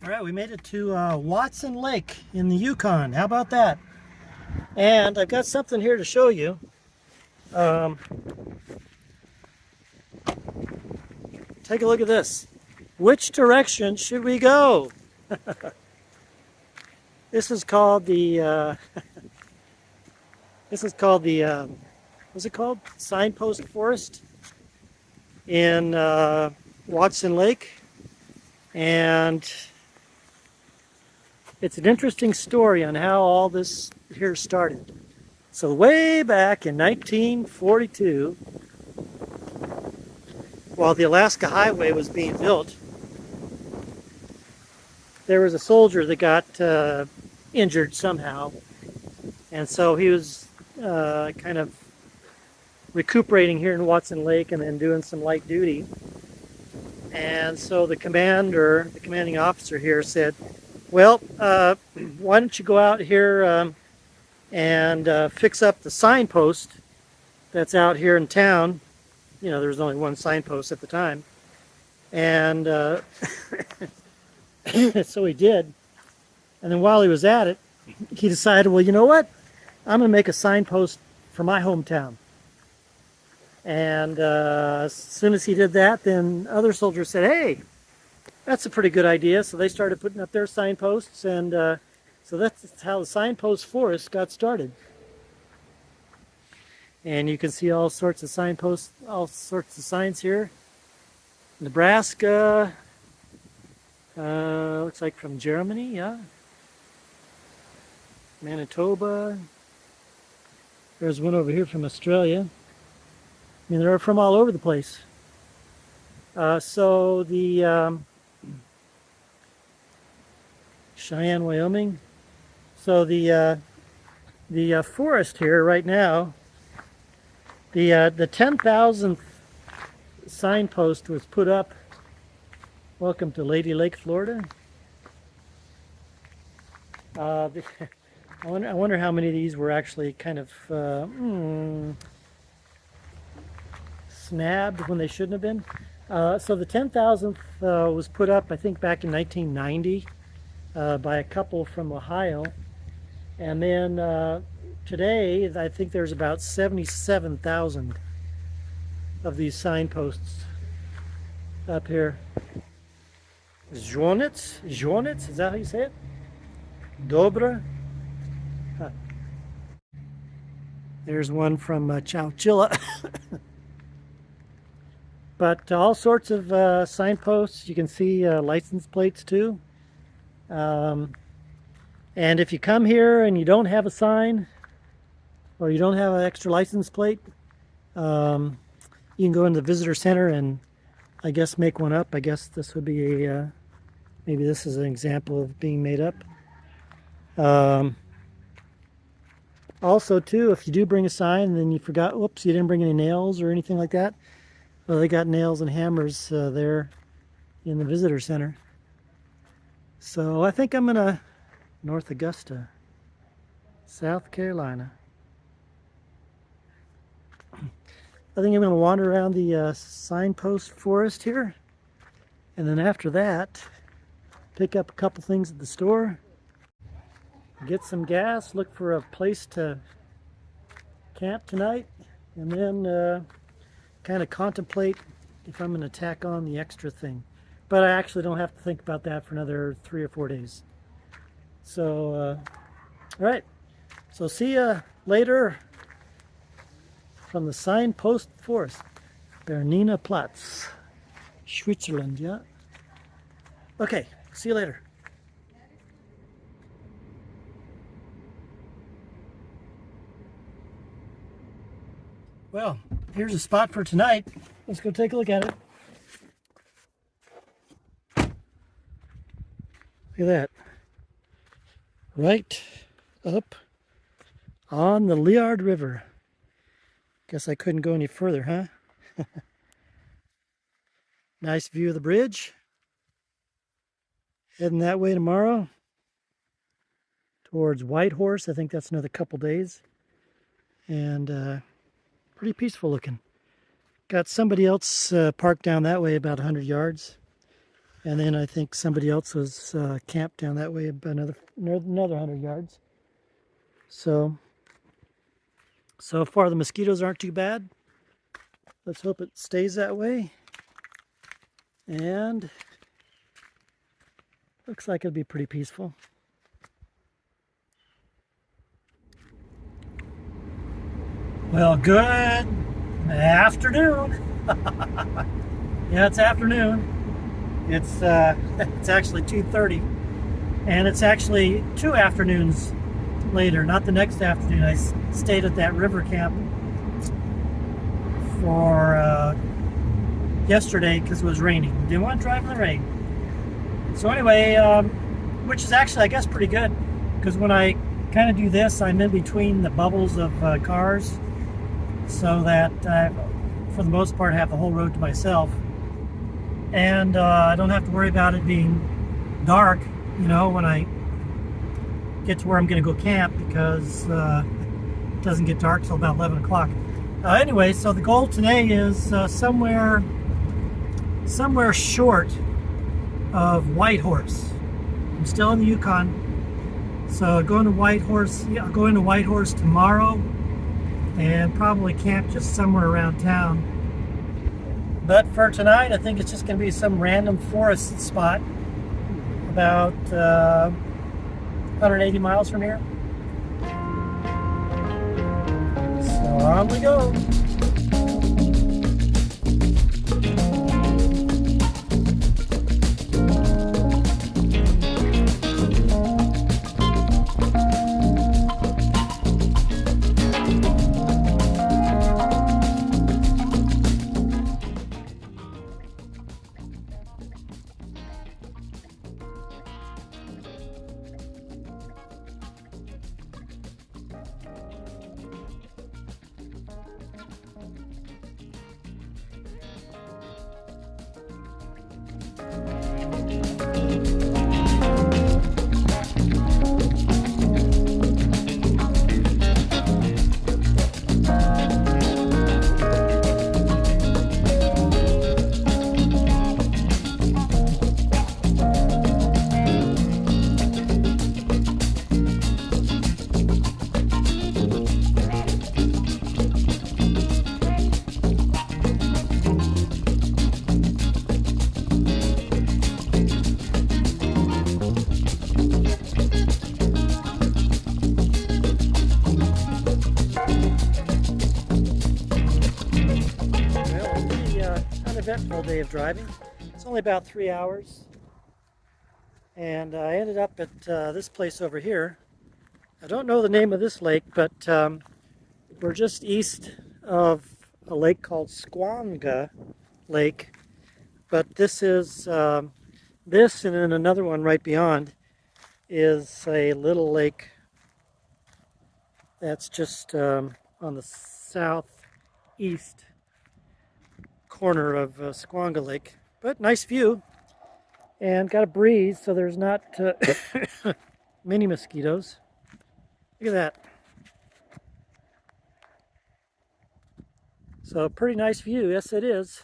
All right, we made it to Watson Lake in the Yukon. How about that? And I've got something here to show you. Um, Take a look at this. Which direction should we go? This is called the what's it called? Signpost Forest in Watson Lake, and it's an interesting story on how all this here started. So way back in 1942, while the Alaska Highway was being built, there was a soldier that got injured somehow, and so he was kind of recuperating here in Watson Lake and then doing some light duty. And so the commanding officer here said, well, why don't you go out here and fix up the signpost that's out here in town. You know, there was only one signpost at the time. And so he did. And then while he was at it, he decided, well, you know what? I'm going to make a signpost for my hometown. And as soon as he did that, then other soldiers said, hey, that's a pretty good idea. So they started putting up their signposts, and so that's how the Signpost Forest got started. And you can see all sorts of signposts, all sorts of signs here. Nebraska, looks like from Germany, yeah. Manitoba. There's one over here from Australia. I mean, they're from all over the place. So the Cheyenne, Wyoming. So the forest here right now, the 10,000th signpost was put up. Welcome to Lady Lake, Florida. I wonder how many of these were actually kind of snabbed when they shouldn't have been. So the 10,000th was put up, I think, back in 1990 by a couple from Ohio. And then today, I think there's about 77,000 of these signposts up here. Zhonitz? Is that how you say it? Dobra? Huh. There's one from Chowchilla. But all sorts of signposts. You can see license plates too. And if you come here and you don't have a sign, or you don't have an extra license plate, you can go into the visitor center and I guess make one up. I guess this would be a, maybe this is an example of being made up. Also too, if you do bring a sign and then you forgot, whoops, you didn't bring any nails or anything like that, well, they got nails and hammers there in the visitor center. So I think I'm gonna North Augusta, South Carolina. I think I'm going to wander around the Signpost Forest here, and then after that, pick up a couple things at the store, get some gas, look for a place to camp tonight, and then kind of contemplate if I'm going to tack on the extra thing. But I actually don't have to think about that for another 3 or 4 days. So, all right. So see ya later from the Signpost Forest, Bernina Platz, Switzerland, yeah? Okay, see you later. Well, here's a spot for tonight. Let's go take a look at it. Look at that. Right up on the Liard River. Guess I couldn't go any further, huh? Nice view of the bridge. Heading that way tomorrow towards Whitehorse. I think that's another couple days. And pretty peaceful looking. Got somebody else parked down that way about 100 yards. And then I think somebody else was camped down that way about another 100 yards. So far the mosquitoes aren't too bad. Let's hope it stays that way. And looks like it'll be pretty peaceful. Well, good afternoon. Yeah, it's afternoon. It's actually 2:30, and it's actually 2 afternoons later, not the next afternoon. I stayed at that river camp for yesterday because it was raining. Didn't want to drive in the rain. So anyway, which is actually, I guess, pretty good, because when I kind of do this, I'm in between the bubbles of cars, so that I, for the most part, have the whole road to myself. And I don't have to worry about it being dark, you know, when I get to where I'm going to go camp, because it doesn't get dark till about 11 o'clock. Anyway, so the goal today is somewhere short of Whitehorse. I'm still in the Yukon, so going to Whitehorse. Yeah, I'll go into Whitehorse tomorrow and probably camp just somewhere around town. But for tonight, I think it's just going to be some random forest spot about 180 miles from here. So on we go. Eventful day of driving. It's only about 3 hours, and I ended up at this place over here. I don't know the name of this lake, but we're just east of a lake called Squanga Lake. But this is this, and then another one right beyond is a little lake that's just on the southeast corner of Squanga Lake. But nice view, and got a breeze, so there's not many mosquitoes. Look at that. So pretty nice view. Yes, it is.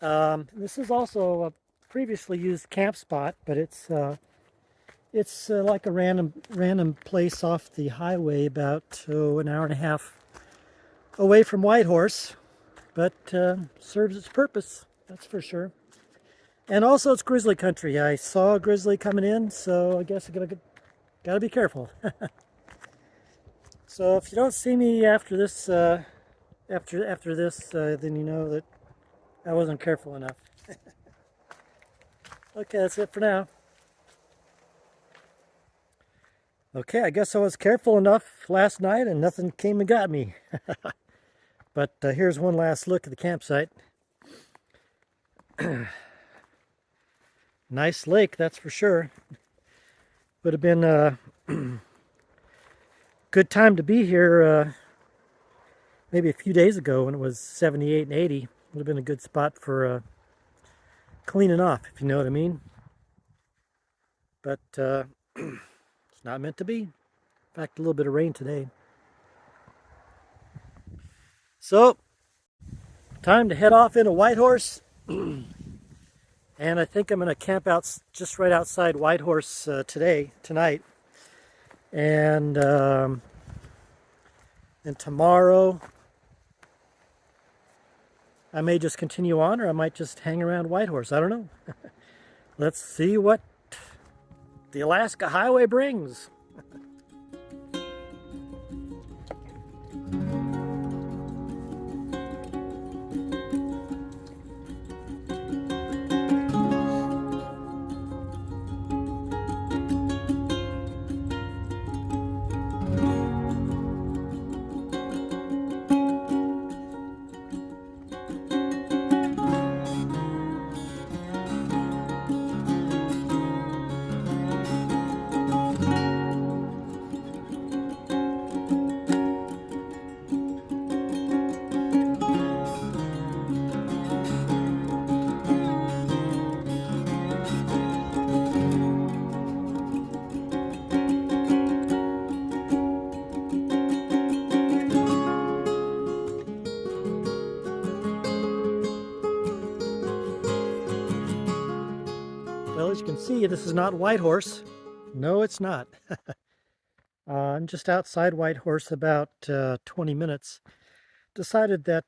This is also a previously used camp spot, but it's like a random place off the highway, about an hour and a half away from Whitehorse. But serves its purpose, that's for sure. And also it's grizzly country. I saw a grizzly coming in, so I guess I gotta be careful. So if you don't see me after this, after this, then you know that I wasn't careful enough. Okay, that's it for now. Okay, I guess I was careful enough last night and nothing came and got me. But here's one last look at the campsite. Nice lake, that's for sure. Would have been a good time to be here maybe a few days ago when it was 78 and 80. Would have been a good spot for cleaning off, if you know what I mean. But it's not meant to be. In fact, a little bit of rain today. So, time to head off into Whitehorse and And I think I'm going to camp out just right outside Whitehorse tonight. And tomorrow I may just continue on, or I might just hang around Whitehorse. I don't know. Let's see what the Alaska Highway brings. Well, as you can see, this is not Whitehorse. No, it's not. I'm just outside Whitehorse about 20 minutes. Decided that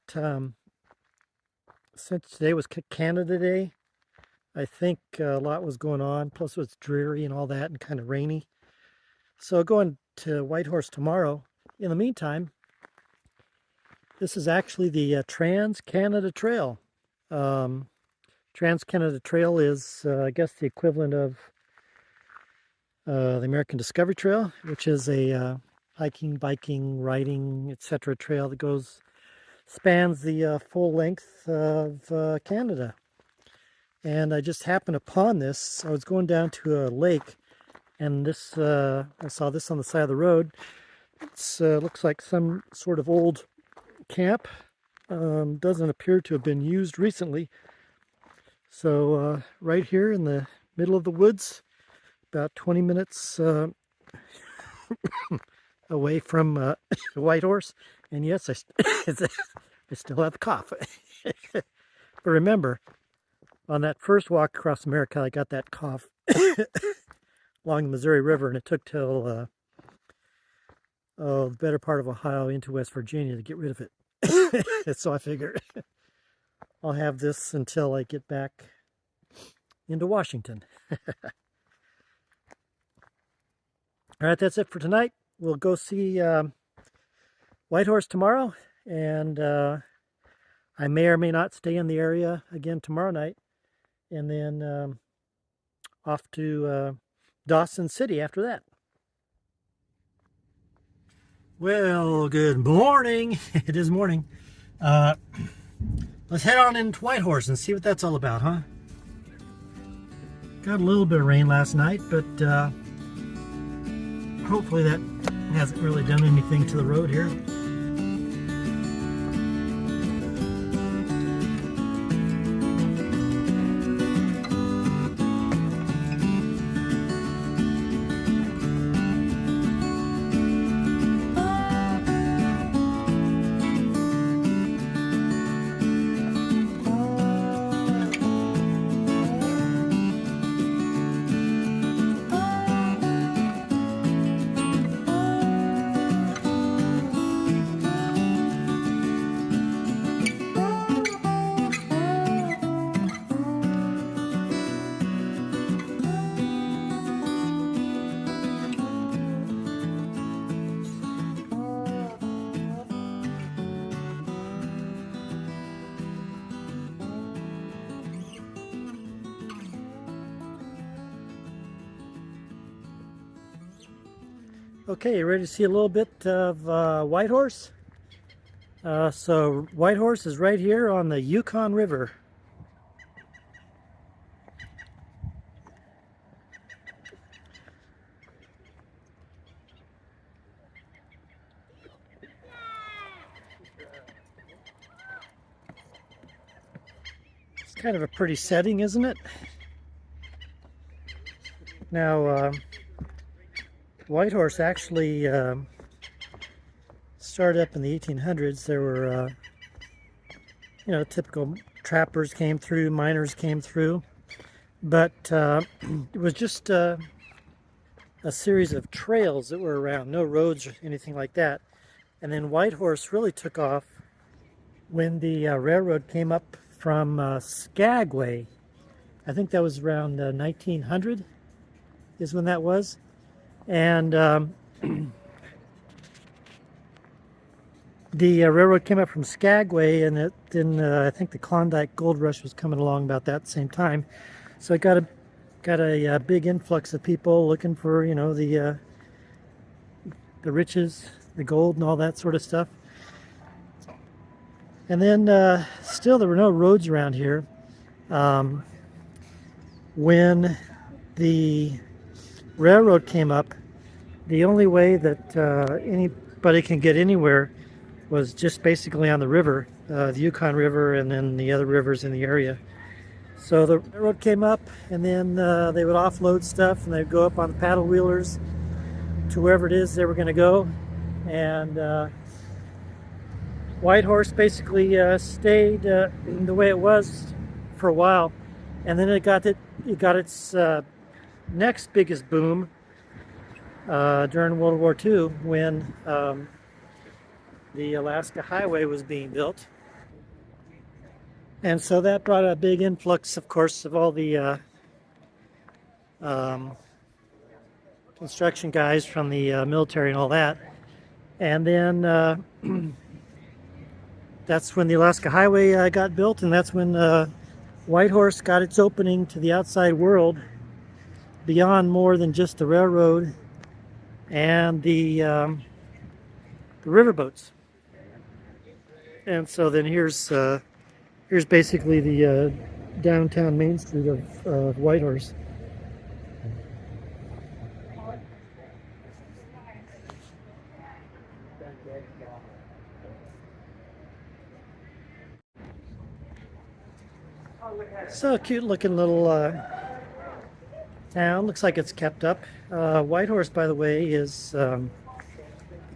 since today was Canada Day, I think a lot was going on. Plus it was dreary and all that and kind of rainy. So going to Whitehorse tomorrow. In the meantime, this is actually the Trans-Canada Trail. Trans-Canada Trail is, I guess, the equivalent of the American Discovery Trail, which is a hiking, biking, riding, etc. trail that spans the full length of Canada. And I just happened upon this. I was going down to a lake, and this I saw this on the side of the road. It looks like some sort of old camp. Doesn't appear to have been used recently. So right here in the middle of the woods, about 20 minutes away from Whitehorse. And yes, I still have the cough. But remember, on that first walk across America, I got that cough along the Missouri River, and it took till the better part of Ohio into West Virginia to get rid of it. So I figured I'll have this until I get back into Washington. All right, that's it for tonight. We'll go see Whitehorse tomorrow, and I may or may not stay in the area again tomorrow night, and then off to Dawson City after that. Well, good morning. It is morning. Let's head on into Whitehorse and see what that's all about, huh? Got a little bit of rain last night, but hopefully that hasn't really done anything to the road here. Okay, you ready to see a little bit of Whitehorse? So Whitehorse is right here on the Yukon River. It's kind of a pretty setting, isn't it? Now, Whitehorse actually started up in the 1800s. There were, typical trappers came through, miners came through. but it was just a series of trails that were around, no roads or anything like that. And then Whitehorse really took off when the railroad came up from Skagway. I think that was around 1900 is when that was. And the railroad came up from Skagway, and then I think the Klondike Gold Rush was coming along about that same time. So it got a big influx of people looking for, you know, the riches, the gold, and all that sort of stuff. And then still there were no roads around here. When the railroad came up, the only way that anybody can get anywhere was just basically on the river, the Yukon River, and then the other rivers in the area. So the railroad came up, and then they would offload stuff, and they'd go up on the paddle wheelers to wherever it is they were going to go. And Whitehorse basically stayed the way it was for a while, and then it got its next biggest boom during World War II when the Alaska Highway was being built. And so that brought a big influx, of course, of all the construction guys from the military and all that. And then that's when the Alaska Highway got built, and that's when Whitehorse got its opening to the outside world beyond more than just the railroad and the riverboats. And so then here's basically the downtown Main Street of Whitehorse. So a cute looking little town. Looks like it's kept up. Whitehorse, by the way, is the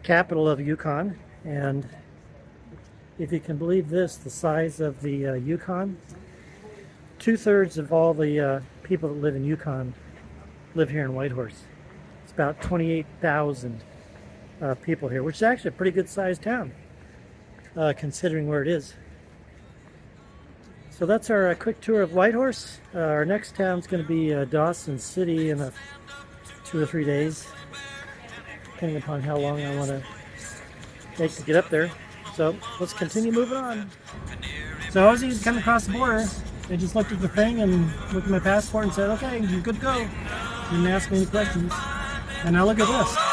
capital of Yukon, and if you can believe this, the size of the Yukon, 2/3 of all the people that live in Yukon live here in Whitehorse. It's about 28,000 people here, which is actually a pretty good sized town considering where it is. So that's our quick tour of Whitehorse. Our next town is going to be Dawson City in 2 or 3 days, depending upon how long I want to take to get up there. So let's continue moving on. So I was just coming across the border. They just looked at the thing and looked at my passport and said, okay, you're good to go. Didn't ask me any questions. And now look at this.